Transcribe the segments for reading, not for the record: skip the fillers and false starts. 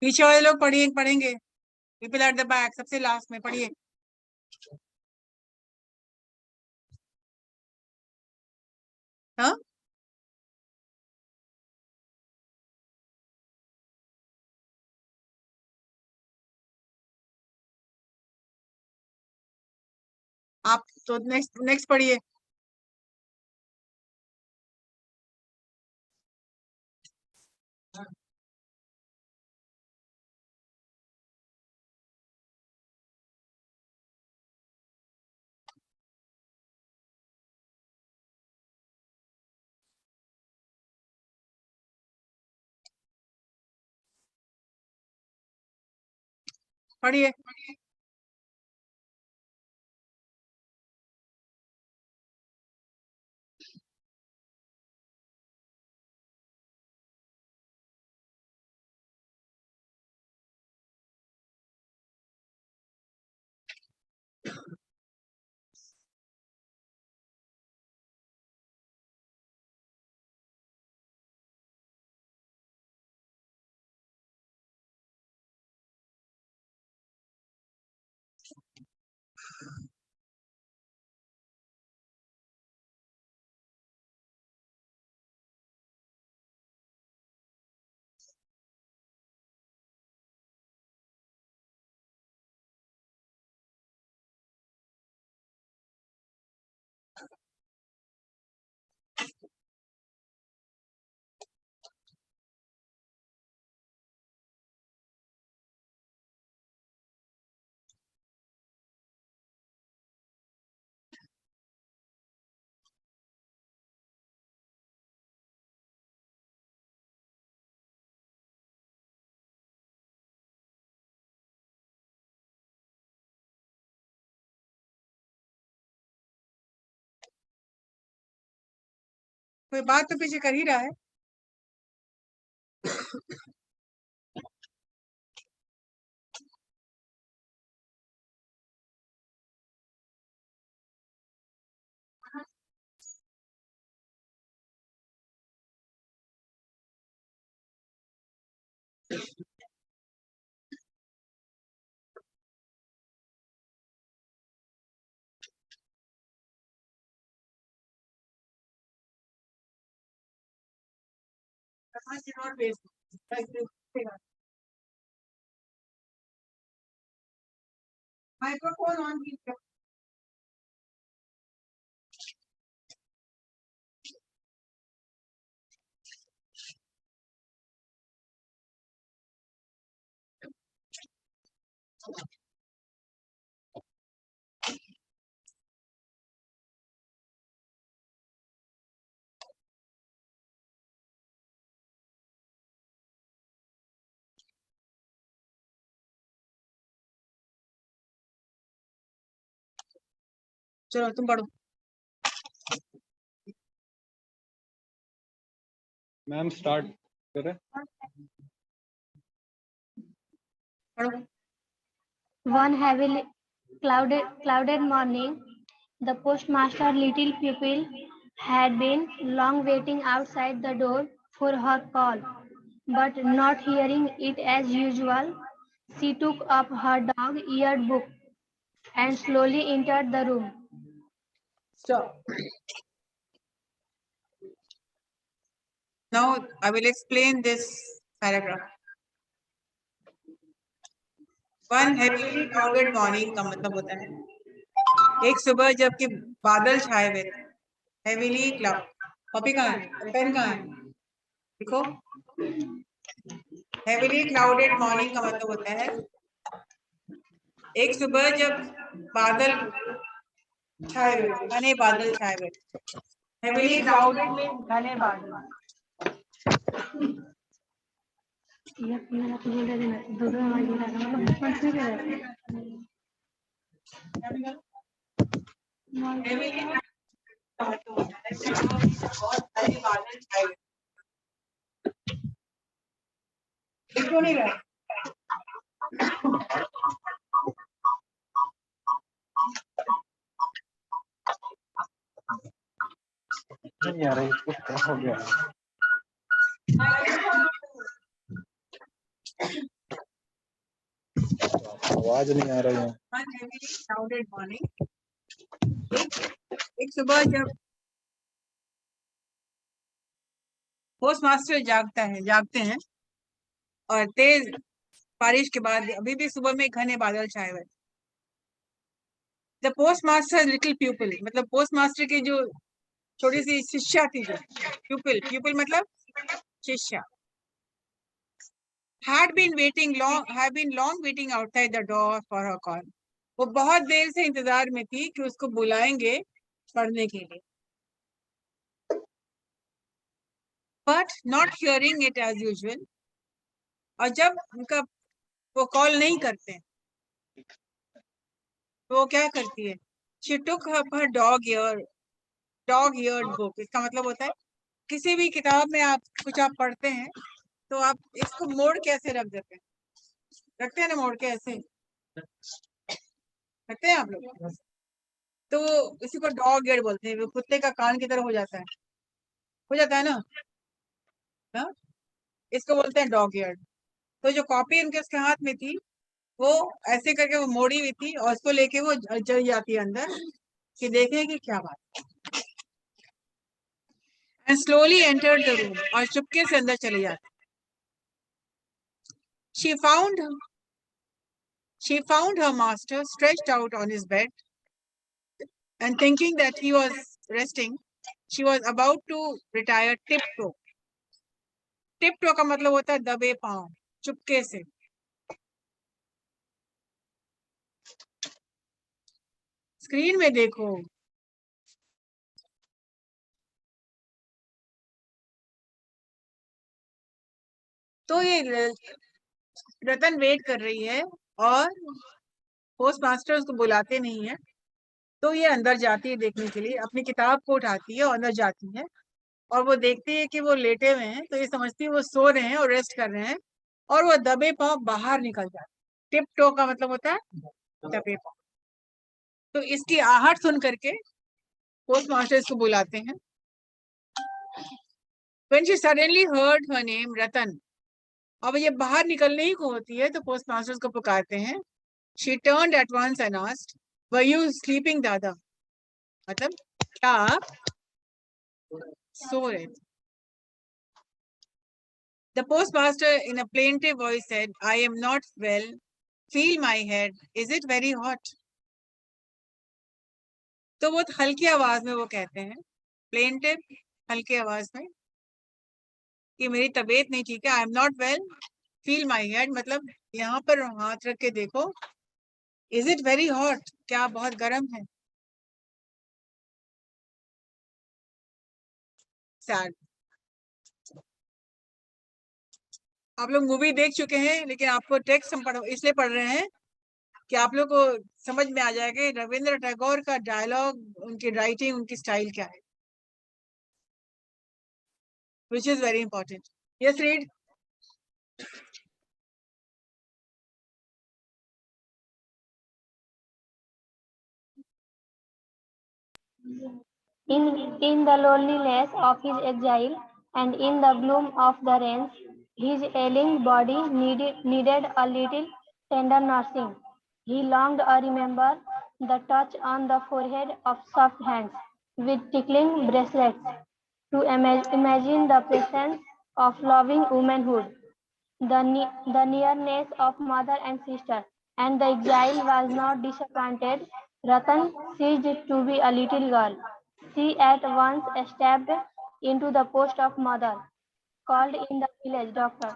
पीछे वाले लोग पढ़ेंगे। पीपल एट द बैक, सबसे लास्ट में पढ़िए। हाँ, आप तो नेक्स्ट पढ़िए। पढ़िए। कोई बात तो पीछे कर ही रहा है। माइक्रोफोन ऑन कीजिए। चलो तुम पढ़ो। मैम स्टार्ट करें। पढ़ो। One heavily clouded morning, the postmaster little pupil had been long waiting outside the door for her call, but not hearing it as usual, she took up her dog-eared book and slowly entered the room. Stop. Now I will explain this paragraph. One heavily clouded morning का मतलब होता है एक सुबह जबकि बादल छाए हुए थे। Heavily cloud. कॉपी कहाँ है? पेन कहाँ है? देखो, हेवीली क्लाउडेड मॉर्निंग का मतलब होता है एक सुबह जब बादल छाए हुए थे, घने बादल छाए हुए थे। हेवीली क्लाउडेड में घने बादल। क्यों नहीं रहा? यार इसको क्या हो गया? आवाज नहीं आ रही है। One heavily clouded morning. एक सुबह जब पोस्ट मास्टर जागते हैं और तेज बारिश के बाद अभी भी सुबह में घने बादल छाए हुए। द पोस्ट मास्टर लिटिल प्यूपिल, मतलब पोस्ट मास्टर की जो छोटी सी शिष्या थी, जो प्यूपिल मतलब शिष्या, had been long waiting outside the door for her call. वो बहुत देर से इंतजार में थी कि उसको बुलाएंगे पढ़ने के लिए, but not hearing it as usual. और जब उनका वो कॉल नहीं करते तो वो क्या करती है? She took up her dog-eared book. इसका मतलब होता है किसी भी किताब में कुछ आप पढ़ते हैं तो आप इसको मोड़ के ऐसे रख देते हैं, रखते हैं ना, मोड़ के ऐसे रखते हैं आप लोग, तो इसी को डॉग ईयर बोलते हैं। वो कुत्ते का कान की तरह हो जाता है ना, ना? इसको बोलते हैं डॉग ईयर। तो जो कॉपी उनके उसके हाथ में थी वो ऐसे करके वो मोड़ी हुई थी और उसको लेके वो चली जाती है अंदर कि देखें कि क्या बात। And slowly entered the room, और चुपके से अंदर चले जाती। She found her master stretched out on his bed, and thinking that he was resting, she was about to retire tiptoe. टिपटो का मतलब होता है दबे पांव, चुपके से। स्क्रीन में देखो, तो ये रतन वेट कर रही है और पोस्ट मास्टर उसको बुलाते नहीं है, तो ये अंदर जाती है देखने के लिए, अपनी किताब को उठाती है और अंदर जाती है और वो देखती है कि वो लेटे हुए हैं, तो ये समझती है वो सो रहे हैं और रेस्ट कर रहे हैं, और वो दबे पांव बाहर निकल जाते। टिप टो का मतलब होता है दबे पांव। तो इसकी आहट सुन करके पोस्ट मास्टर इसको बुलाते हैं। When she suddenly heard her name, रतन, अब ये बाहर निकलने ही को होती है तो पोस्ट मास्टर को पुकारते हैं। She turned at once and asked, "Were you sleeping, दादा?" मतलब क्या आप सो रहे थे? The postmaster in a plaintive voice said, "I am not well. Feel my head. Is it very hot?" तो बहुत हल्की आवाज में वो कहते हैं, प्लेंटिव, हल्की आवाज में, कि मेरी तबीयत नहीं ठीक है। I am not well, feel my head, मतलब यहाँ पर हाथ रख के देखो। इज इट वेरी हॉट, क्या बहुत गर्म है? सैड। आप लोग मूवी देख चुके हैं, लेकिन आपको टेक्स्ट हम इसलिए पढ़ रहे हैं कि आप लोग को समझ में आ जाएगा रविंद्र टैगोर का डायलॉग, उनकी राइटिंग, उनकी स्टाइल क्या है, which is very important. Yes, read. In the loneliness of his exile and in the gloom of the rains, his ailing body needed a little tender nursing. He longed to remember the touch on the forehead of soft hands with tickling bracelets, to imagine the presence of loving womanhood, the nearness of mother and sister, and the exile was not disappointed. Ratan ceased to be a little girl. She at once stepped into the post of mother, called in the village doctor,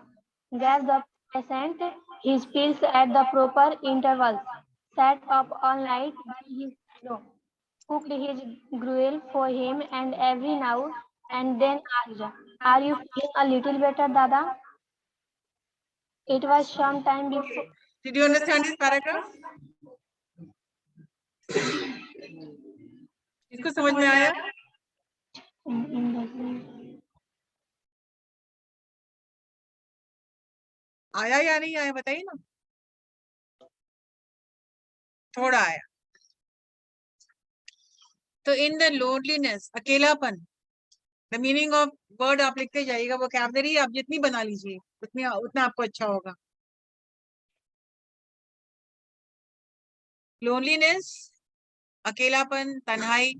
gave the patient his pills at the proper intervals, sat up all night by his pillow, cooked his gruel for him, and every now and then asked, "Are you feeling a little better, Dada?" It was some time before. Did you understand this paragraph? इसको समझ में आया? आया या नहीं आया बताइए ना, थोड़ा आया। तो इन द लोनलीनेस, अकेलापन, द मीनिंग ऑफ वर्ड आप लिखते जाइएगा, वोकैबुलरी आप जितनी बना लीजिए उतना आपको अच्छा होगा। लोनलीनेस, अकेलापन, तन्हाई।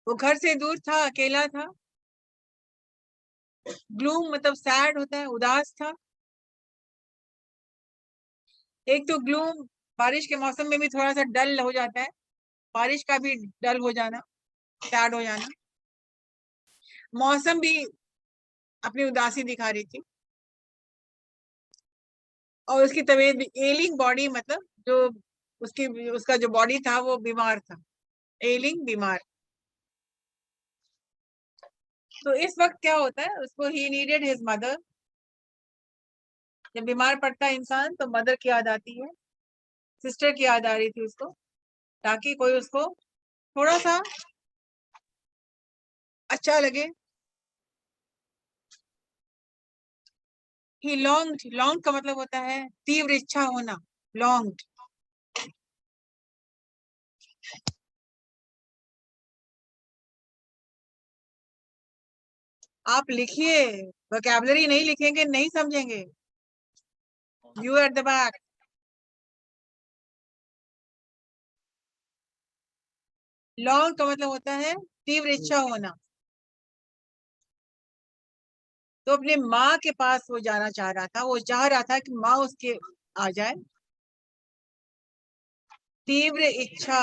वो घर से दूर था, अकेला था। ग्लूम मतलब सैड होता है, उदास था। एक तो ग्लूम बारिश के मौसम में भी थोड़ा सा डल हो जाता है, बारिश का भी डल हो जाना, सैड हो जाना। मौसम भी अपनी उदासी दिखा रही थी, और उसकी तबीयत भी एलिंग बॉडी, मतलब जो उसका जो बॉडी था वो बीमार था, एलिंग, बीमार। तो इस वक्त क्या होता है, उसको ही नीडेड हिज मदर। जब बीमार पड़ता है इंसान तो मदर की याद आती है, सिस्टर की याद आ रही थी उसको, ताकि कोई उसको थोड़ा सा अच्छा लगे। ही लॉन्ग, लॉन्ग का मतलब होता है तीव्र इच्छा होना, लॉन्ग। आप लिखिए, वोकैबुलरी नहीं लिखेंगे नहीं समझेंगे। You at the back. Long का मतलब होता है तीव्र इच्छा होना। तो अपने माँ के पास वो जाना चाह रहा था, वो चाह रहा था कि माँ उसके आ जाए। तीव्र इच्छा,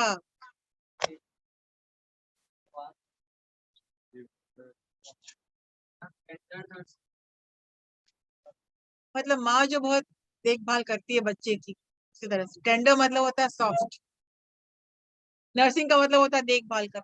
मतलब माँ जो बहुत देखभाल करती है बच्चे की, उसी तरह से। टेंडर मतलब होता है सॉफ्ट। नर्सिंग का मतलब होता है देखभाल कर।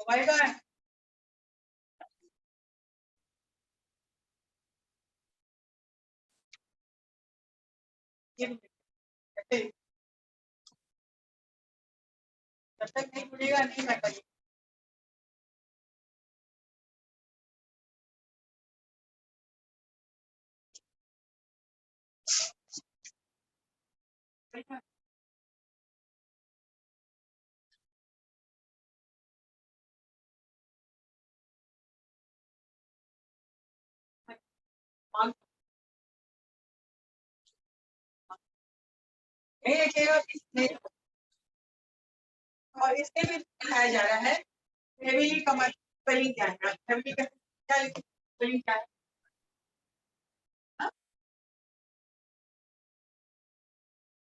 मोबाइल का है? जब तक नहीं खुलेगा नहीं मैं करूँगी। नहीं लिखेगा इसमें। और इसमें भी दिखाया जा रहा है हेवीली का मतलब स्पेलिंग क्या है, हेवीली का क्या स्पेलिंग क्या है। हाँ?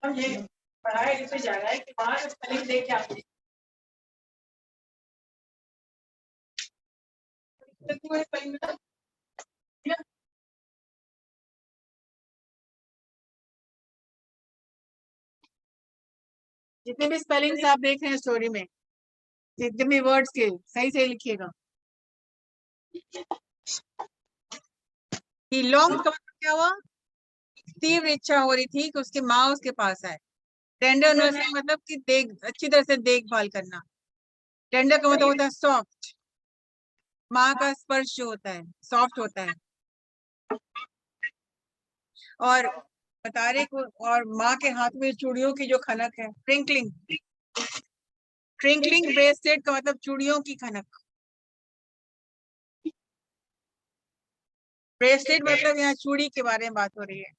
और ये पढ़ाया इसमें जा रहा है कि वहां से स्पेलिंग देख के आप स्पेलिंग बता। जितने भी स्पेलिंग्स आप देख रहे हैं स्टोरी में, जितने भी वर्ड्स के सही से लिखिएगा। ही लॉन्ग का मतलब क्या हुआ, तीव्र इच्छा हो रही थी कि उसकी माँ उसके पास आए। टेंडर नर्सिंग मतलब कि देख, अच्छी तरह से देखभाल करना। टेंडर का मतलब होता है सॉफ्ट, माँ का स्पर्श जो होता है सॉफ्ट होता है। और बता रहे को, और माँ के हाथ में चूड़ियों की जो खनक है, ट्रिंकलिंग। ट्रिंकलिंग ब्रेसलेट का मतलब चूड़ियों की खनक। ब्रेसलेट मतलब यहाँ चूड़ी के बारे में बात हो रही है।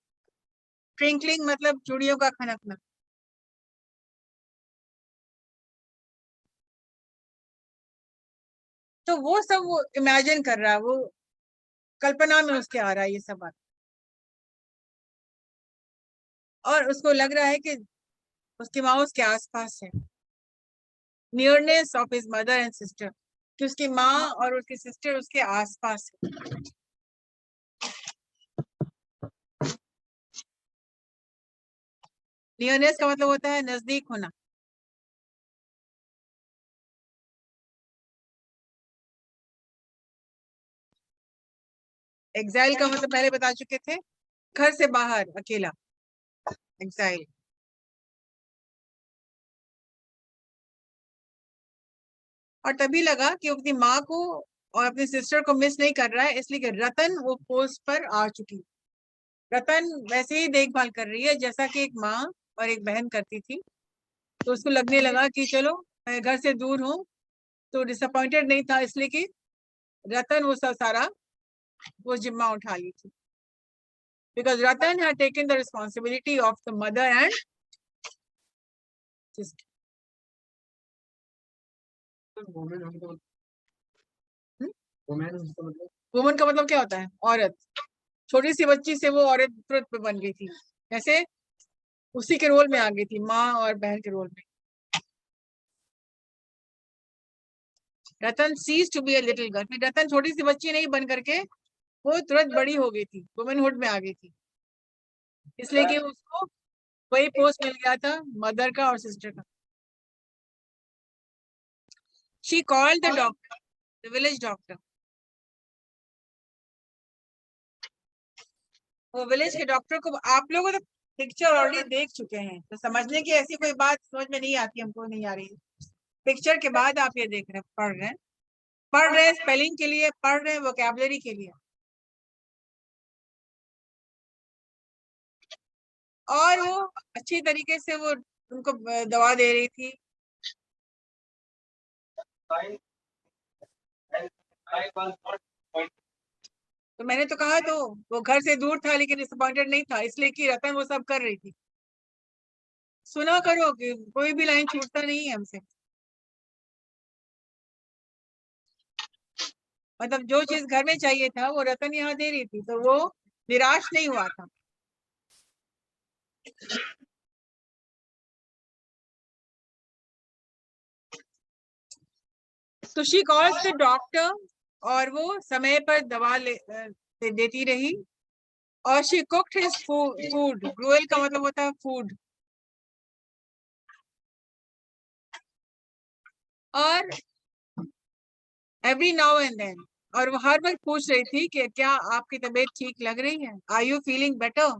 ट्रिंकलिंग मतलब चूड़ियों का खनकना। तो वो सब वो इमेजिन कर रहा है, वो कल्पना में उसके आ रहा है ये सब बात। और उसको लग रहा है कि उसकी माँ उसके आसपास है, nearness of his mother and sister, कि उसकी माँ और उसकी सिस्टर उसके आसपास है। नियरनेस का मतलब होता है नजदीक होना। एग्जाइल का मतलब पहले बता चुके थे, घर से बाहर अकेला, एक्साइल। और तभी लगा कि वो अपनी माँ को और अपनी सिस्टर को मिस नहीं कर रहा है, इसलिए कि रतन वो पोस्ट पर आ चुकी। रतन वैसे ही देखभाल कर रही है जैसा कि एक माँ और एक बहन करती थी। तो उसको लगने लगा कि चलो मैं घर से दूर हूँ, तो डिसअपॉइंटेड नहीं था, इसलिए कि रतन वो सब सारा वो जिम्मा उठा ली थी। Because Ratan had taken the responsibility of the mother and sister. Woman का मतलब क्या होता है? औरत। छोटी सी बच्ची से वो औरत तुरंत पे बन गई थी, ऐसे उसी के रोल में आ गई थी, माँ और बहन के रोल में। Ratan ceases to be a little girl. Ratan छोटी सी बच्ची नहीं बन करके वो तुरंत बड़ी हो गई थी, वुमेनहुड में आ गई थी, इसलिए कि उसको वही पोस्ट मिल गया था मदर का और सिस्टर का। She called the doctor, the village doctor. वो विलेज के डॉक्टर को, आप लोगों तो पिक्चर ऑलरेडी देख चुके हैं, तो समझने की ऐसी कोई बात समझ में नहीं आती, हमको नहीं आ रही। पिक्चर के बाद आप ये देख रहे हैं, पढ़ रहे हैं स्पेलिंग के लिए, पढ़ रहे हैं वोकैबुलरी के लिए। और वो अच्छी तरीके से वो उनको दवा दे रही थी। तो मैंने तो कहा, तो वो घर से दूर था लेकिन डिसअपॉइंटेड नहीं था, इसलिए कि रतन वो सब कर रही थी। सुना करो कि कोई भी लाइन छूटता नहीं है हमसे। मतलब जो चीज घर में चाहिए था वो रतन यहाँ दे रही थी, तो वो निराश नहीं हुआ था। तो शी कॉल्स द डॉक्टर, और वो समय पर दवा देती रही। और शी कुक्ड हिज फूड। ग्रोएल का मतलब होता है फूड। और एवरी नाउ एंड देन, और वो हर वक्त पूछ रही थी कि क्या आपकी तबीयत ठीक लग रही है? Are you feeling better?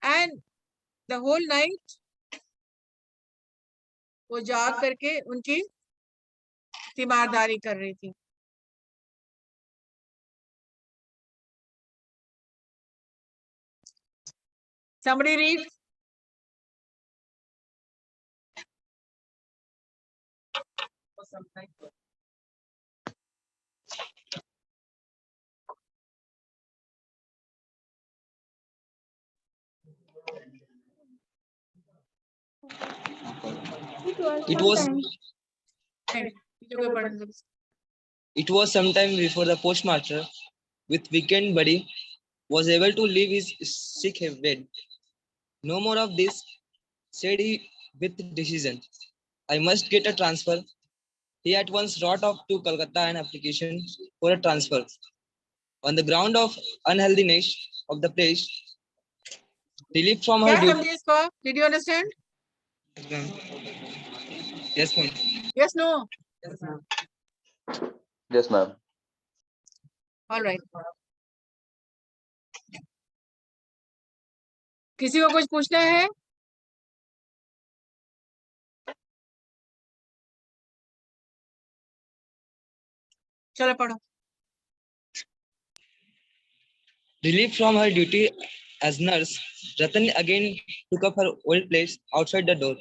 And the whole night वो जाग करके उनकी तीमारदारी कर रही थी। Somebody read. It was it was sometime before the postmaster, with weekend buddy, was able to leave his sick bed. No more of this, said he with decision. I must get a transfer. He at once wrote off to Calcutta an application for a transfer. On the ground of unhealthiness of the place, relief from her क्या duty. समझे इसको? Did you understand? Yes, ma'am. Yes, no. Yes, ma'am. All right. किसी को कुछ पूछना है? चलो पढ़ो। Relieved from her duty as nurse, Ratan again took up her old place outside the door.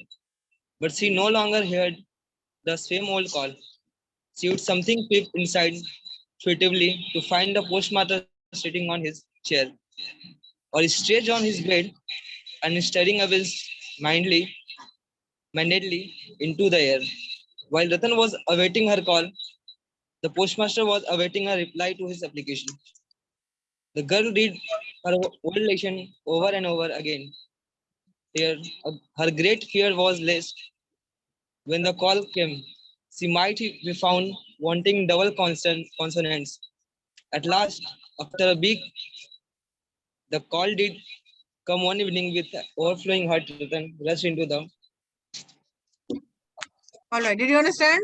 But she no longer heard the same old call. She would something peep inside furtively to find the postmaster sitting on his chair, or stretched on his bed and staring away mindedly into the air. While Ratan was awaiting her call, the postmaster was awaiting a reply to his application. The girl read her old lesson over and over again. Here, her great fear was lest when the call came, she might be found wanting double consonants. At last, after a week, the call did come one evening with overflowing heart. Ratan rushed into the All right, did you understand?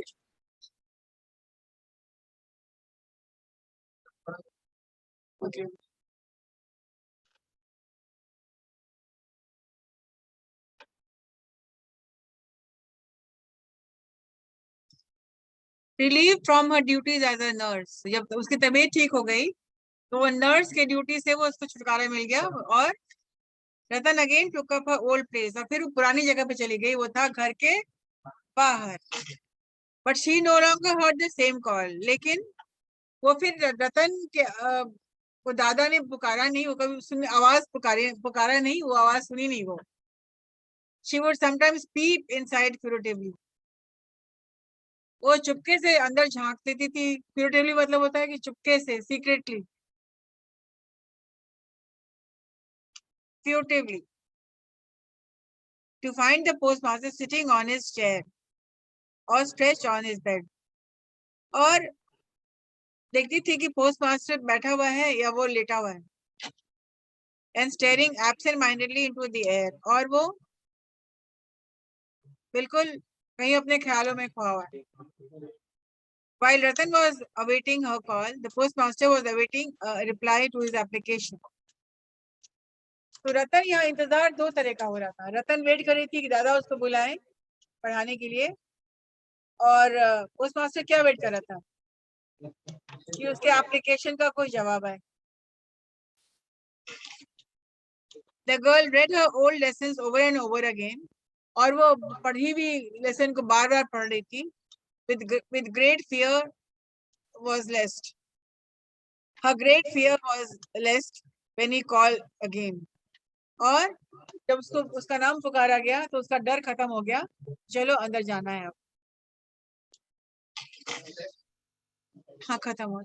Okay. Relieved from her duties as a nurse. जब उसकी तबीयत ठीक हो गई तो वो nurse के duty से वो उसको छुटकारा मिल गया और Ratan again took up her old place और फिर वो पुरानी जगह पे चली गई, वो था घर के बाहर. But she know longer heard the same call. लेकिन वो फिर रतन के वो दादा ने पुकारा नहीं, वो कभी सुन आवाज पुकारा नहीं, वो आवाज सुनी नहीं वो. She would sometimes peep inside furtively. वो चुपके से अंदर झांक लेती थी. फ्यूटिवली मतलब होता है कि चुपके से, secretly. Furtively. To find the postmaster sitting on his chair or stretched on his bed. और देखती थी कि पोस्टमास्टर बैठा हुआ है या वो लेटा हुआ है. And staring absent-mindedly into the air. और वो बिल्कुल कहीं अपने ख्यालों में खोया हुआ है. While Ratan was awaiting her call, the postmaster was awaiting a reply to his application. तो रतन यहाँ इंतजार दो तरह का हो रहा था. रतन वेट कर रही थी कि दादा उसको बुलाएं पढ़ाने के लिए, और पोस्टमास्टर क्या वेट कर रहा था कि उसके एप्लीकेशन का कोई जवाब आए. The girl read her old lessons over and over again. और वो पढ़ी भी लेसन को बार बार पढ़ रही थी. With great fear was lest. Her great fear was lest when he called again. और जब उसका नाम पुकारा गया तो उसका डर खत्म हो गया. चलो अंदर जाना है अब. हाँ खत्म हो,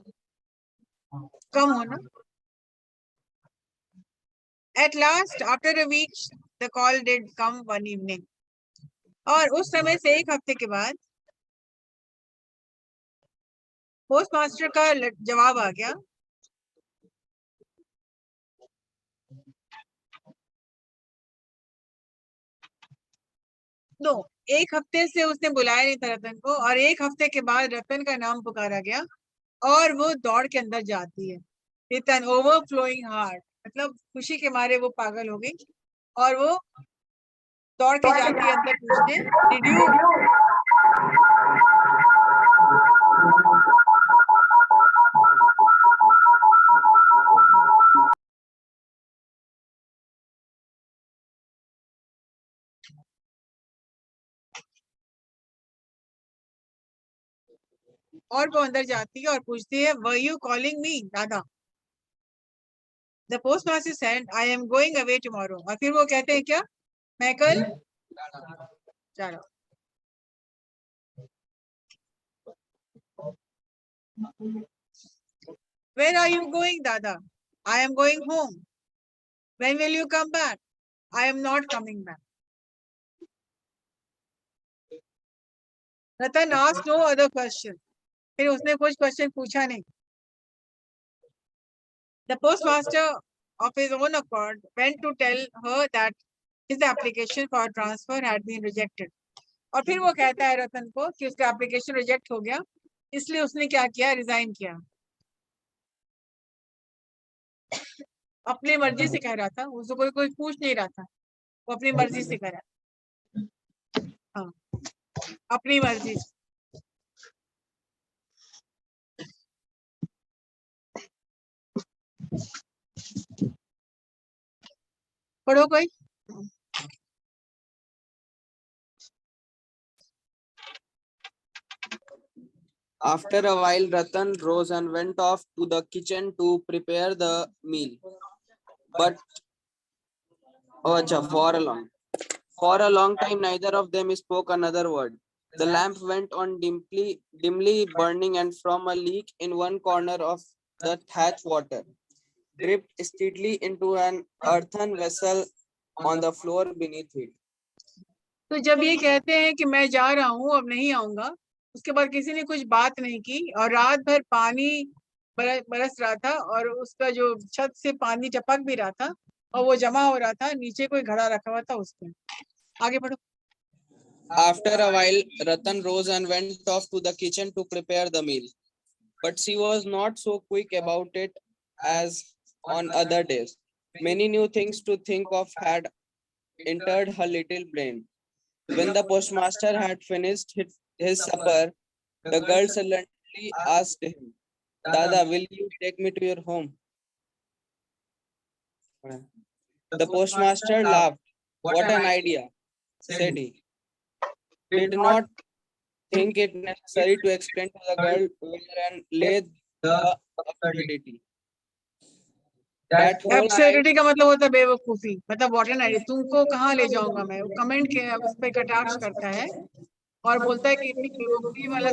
कम हो ना. At last, after a week, the call did come one evening. और उस समय से एक हफ्ते के बाद पोस्टमास्टर का जवाब आ गया. नो, एक हफ्ते से उसने बुलाया नहीं था रतन को, और एक हफ्ते के बाद रतन का नाम पुकारा गया और वो दौड़ के अंदर जाती है. With an overflowing heart. मतलब खुशी के मारे वो पागल हो गई और वो दौड़ के जाती है अंदर पूछने, डिड यू और वो अंदर जाती है और पूछती है, वर यू कॉलिंग मी दादा. The postmaster said, I am going away tomorrow. और फिर वो कहते हैं क्या, मैं कल जा रहा हूं. Where are you going, Dada? I am going home. When will you come back? I am not coming back. Ratan asked no other question. फिर उसने कुछ क्वेश्चन पूछा नहीं. The postmaster of his own accord went to tell her that his application for transfer had been rejected. और फिर वो कहता है रतन को कि उसका एप्लीकेशन रिजेक्ट हो गया, इसलिए उसने क्या किया, रिजाइन किया. अपनी मर्जी से कह रहा था, उसको कोई पूछ नहीं रहा था, वो अपनी मर्जी से कह रहा था. हाँ, अपनी मर्जी से. पढ़ो कोई. After a while, Ratan rose and went off to the kitchen to prepare the meal. But for a long time, neither of them spoke another word. The lamp went on dimly burning, and from a leak in one corner of the thatch, water dripped steadily into an earthen vessel on the floor beneath it. तो जब ये कहते हैं कि मैं जा रहा हूँ, अब नहीं आऊंगा, उसके बाद किसी ने कुछ बात नहीं की और रात भर पानी बरस रहा था और उसका जो छत से पानी टपक भी रहा था और वो जमा हो रहा था, नीचे कोई घड़ा रखा हुआ था उसमें. आगे बढ़ो. After a while, Ratan rose and went off to the kitchen to prepare the meal. But she was not so quick about it as on other days. Many new things to think of had entered her little brain. When the postmaster had finished his supper, the girl suddenly asked him, Dada, will you take me to your home? The postmaster laughed. What an idea, said he. Did not think it necessary to explain to the girl where and lay the absurdity. That whole night, absurdity का मतलब होता है बेवकूफी, मतलब what an idea, तुमको कहाँ ले जाऊंगा मैं। वो कमेंट के उस पे कटाक्ष करता है और बोलता है कि इतनी बेवकूफी वाला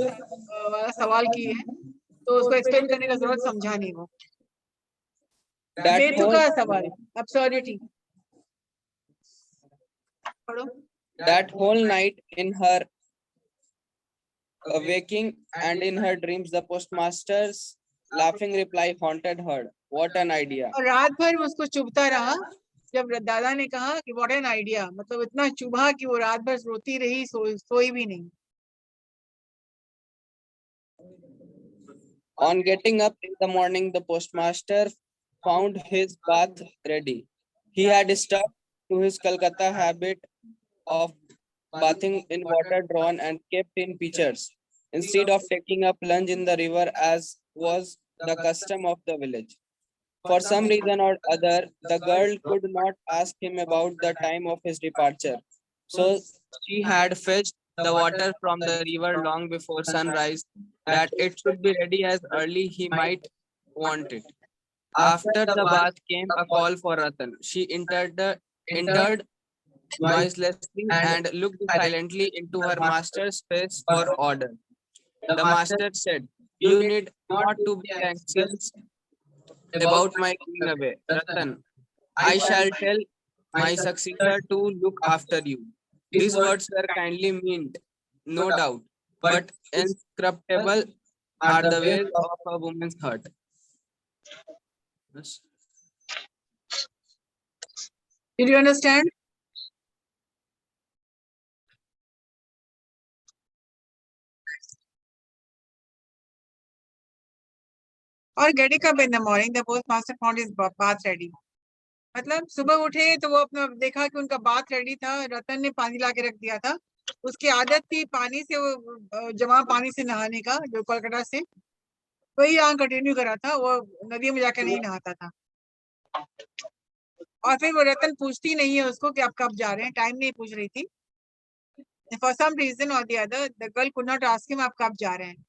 सवाल की है, तो उसको एक्सप्लेन करने का जरूरत समझा नहीं वो। that whole बेतुका सवाल, एब्सर्डिटी। पढ़ो। that whole night in her waking and in her dreams, the postmaster's laughing reply haunted her. What an idea. और रात भर उसको चुभता रहा। जब दादा ने कहा कि व्हाट एन आइडिया, मतलब इतना चुभा कि वो रात भर रोती रही, सोई भी नहीं। On getting up in the morning, the postmaster found his bath ready. He had stuck to his Calcutta habit of bathing in water drawn and kept in pitchers, instead of taking a plunge in the river as was the custom of the village. For some reason or other, the girl could not ask him about the time of his departure. So she had fetched the water from the river long before sunrise, that it should be ready as early he might want it. After the bath came a call for Ratan. She entered noiselessly and looked silently into her master's face for order. The master said, You need not to be anxious about my going away, Ratan. I shall tell my successor to look after you. These words were kindly meant, no doubt, but inscrutable are the ways of a woman's heart. Yes. Did you understand? और getting up in the morning, the postmaster found his bath ready. मतलब सुबह उठे तो वो अपना देखा कि उनका बाथ रेडी था, रतन ने पानी ला के रख दिया था। उसकी आदत थी पानी से, वो जमा पानी से नहाने का, जो कोलकाता से, वही यहाँ कंटिन्यू करा था। वो नदी में जाकर नहीं नहाता था। और फिर वो रतन पूछती नहीं है उसको कि आप कब जा रहे हैं, टाइम नहीं पूछ रही थी। फॉर सम रीजन और the other the girl could not ask him आप कब जा रहे हैं।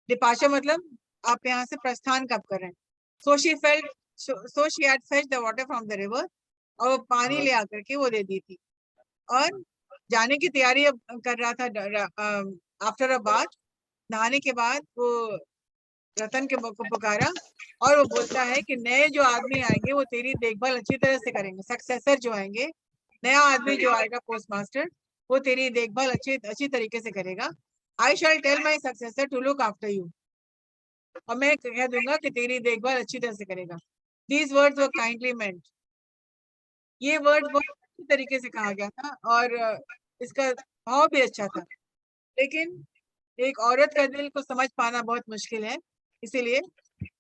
डिपार्चर मतलब आप यहाँ से प्रस्थान कब कर रहे हैं। So she had fetched the water from the river, और वो पानी ले आकर के वो दे दी थी। और जाने की तैयारी अब कर रहा था। आफ्टर अ बाथ, नहाने के बाद वो रतन के को पुकारा और वो बोलता है कि नए जो आदमी आएंगे वो तेरी देखभाल अच्छी तरह से करेंगे। सक्सेसर जो आएंगे, नया आदमी जो आएगा पोस्टमास्टर, वो तेरी देखभाल अच्छी तरीके से करेगा। I shall tell my successor to look after you, और मैं कह दूंगा कि तेरी देखभाल अच्छी तरह से करेगा। दीज वर्ड्स वर काइंडली मेंट। ये वर्ड बहुत अच्छी तरीके से कहा गया था और इसका भाव भी अच्छा था। लेकिन एक औरत का दिल को समझ पाना बहुत मुश्किल है, इसीलिए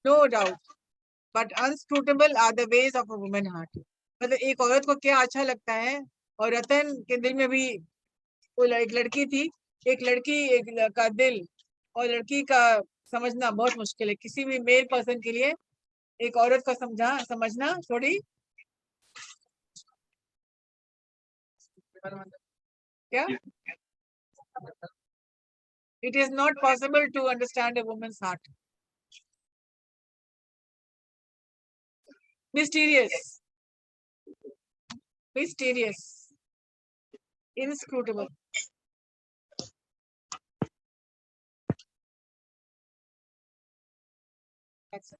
no doubt but inscrutable are the ways of a woman heart. मतलब एक औरत को क्या अच्छा लगता है, और रतन के दिल में भी वो एक लड़की थी, एक का दिल और लड़की का समझना बहुत मुश्किल है। किसी भी मेल पर्सन के लिए एक औरत का समझना थोड़ी क्या, it is not possible to understand a woman's heart. Mysterious, inscrutable. That's it.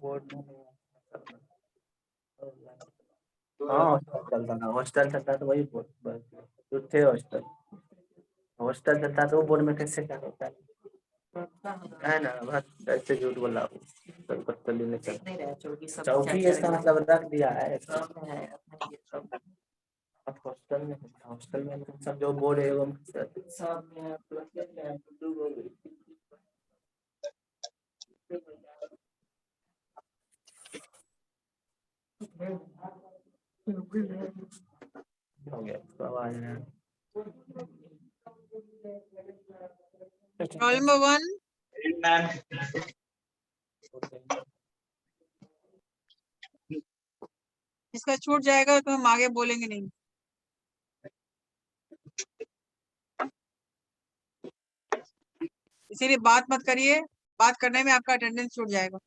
Board में हाँ हॉस्टल चलता था, हॉस्टल चलता तो वही बोर्ड बस जो थे हॉस्टल, हॉस्टल चलता तो वो बोर्ड में कैसे क्या होता है ना, बस ऐसे झूठ बोला कलकत्ता में चल चौकी इसका मतलब रख दिया है हॉस्टल में, हॉस्टल में सब जो बोर्ड है वो सब हो गया तो आवाज है रोल नंबर 1, इसका छूट जाएगा तो हम आगे बोलेंगे नहीं। इसीलिए बात मत करिए, बात करने में आपका अटेंडेंस छूट जाएगा।